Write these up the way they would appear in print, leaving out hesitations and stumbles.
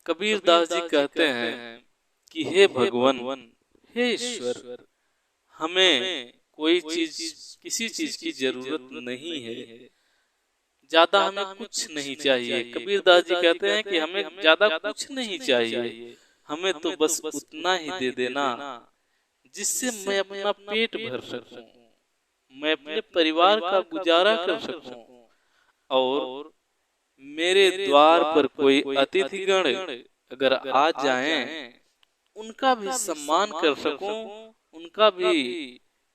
कबीर दास जी कहते हैं कि हे भगवान, हे ईश्वर, हमें कोई चीज, किसी चीज की जरूरत नहीं है, ज्यादा हमें कुछ नहीं चाहिए। कबीर दास जी कहते हैं कि हमें ज्यादा कुछ नहीं चाहिए, हमें तो बस उतना ही दे देना जिससे मैं अपना पेट भर सकूं, मैं अपने परिवार का गुजारा कर सकूं, और मेरे द्वार पर कोई अतिथिगण अगर आ जाएं, उनका भी सम्मान कर सकूं, उनका भी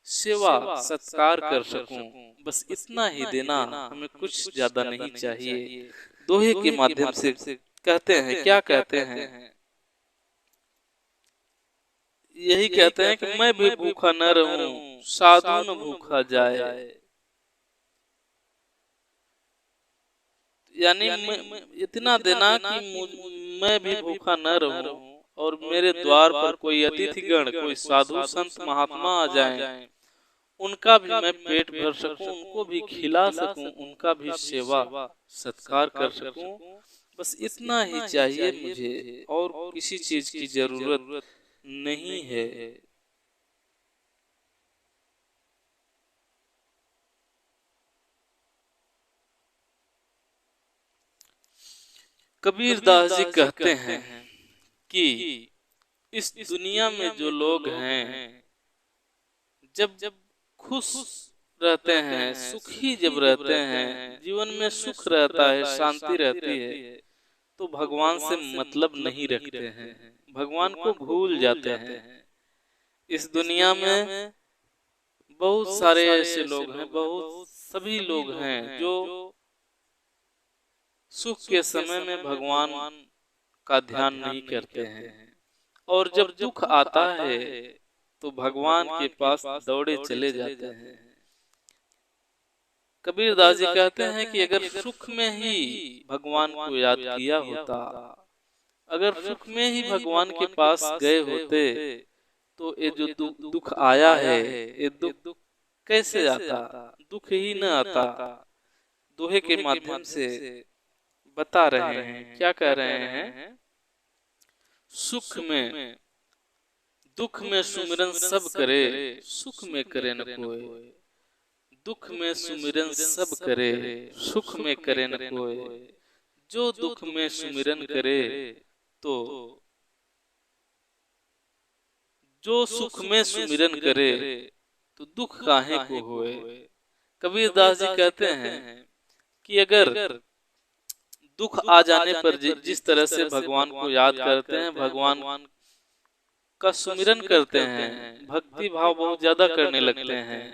सेवा सत्कार कर सकूं। बस इतना ही देना, हमें कुछ ज्यादा नहीं चाहिए। दोहे के माध्यम से कहते हैं, क्या कहते हैं, यही कहते हैं कि मैं भी भूखा न रहूं, साधु न भूखा जाए। यानी इतना देना कि मैं भी भूखा न रहूं, और मेरे द्वार पर कोई अतिथिगण, कोई साधु संत महात्मा आ जाएं, उनका भी मैं पेट भर सकूं, उनको भी खिला सकूं, उनका भी सेवा सत्कार कर सकूं। बस इतना ही चाहिए मुझे, और किसी चीज की जरूरत नहीं है। कबीर दास जी कहते हैं कि इस दुनिया में जो लोग हैं, जब जब खुश रहते हैं, सुखी जब रहते हैं, जीवन में सुख रहता है, शांति रहती है, तो भगवान से मतलब नहीं रखते हैं, भगवान को भूल जाते हैं। इस दुनिया में बहुत सारे ऐसे लोग हैं, बहुत सभी लोग हैं जो सुख के समय में भगवान का ध्यान नहीं करते हैं, और जब दुख आता है तो भगवान के पास दौड़े चले जाते हैं। कबीर दास जी कहते हैं कि अगर सुख में ही भगवान को याद किया होता, अगर सुख में ही भगवान के पास गए होते, तो ये जो दुख आया है, ये दुख कैसे आता, दुख ही न आता। दोहे के माध्यम से बता रहे हैं, क्या कह रहे हैं, सुख में दुख में सुमिरन सब करे, सुख में करे न कोई। दुख में सुमिरन सब करे, सुख में करे न कोई। जो दुख में सुमिरन करे, तो जो सुख में सुमिरन करे, तो दुख काहे को होए। कबीर दास जी कहते हैं कि अगर दुख आ जाने पर जिस तरह से भगवान को याद करते हैं, भगवान का सुमिरन करते हैं, भक्ति भाव बहुत ज्यादा करने लगते हैं,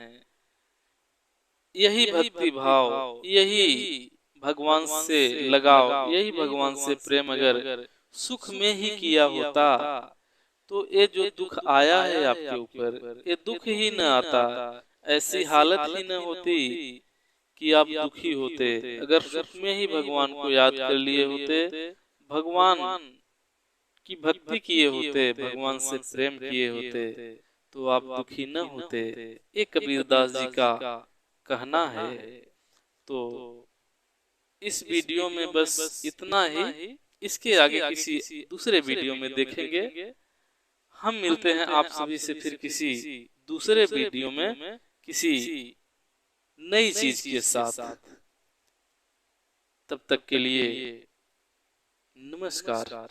यही भक्ति भाव, यही भगवान से लगाव, यही भगवान से प्रेम अगर सुख में ही किया होता, तो ये जो दुख आया है आपके ऊपर, ये दुख ही न आता, ऐसी हालत ही न होती कि आप दुखी होते। अगर सुख में ही भगवान को याद कर लिए होते, भगवान की भक्ति किए होते, भगवान से प्रेम किए होते, तो आप दुखी न होते। ये कबीर दास जी का कहना है। तो इस वीडियो में बस इतना ही, इसके आगे किसी दूसरे वीडियो में देखेंगे। हम मिलते हैं आप सभी से फिर किसी दूसरे वीडियो में, किसी नई चीज के साथ। तब तक के लिए नमस्कार।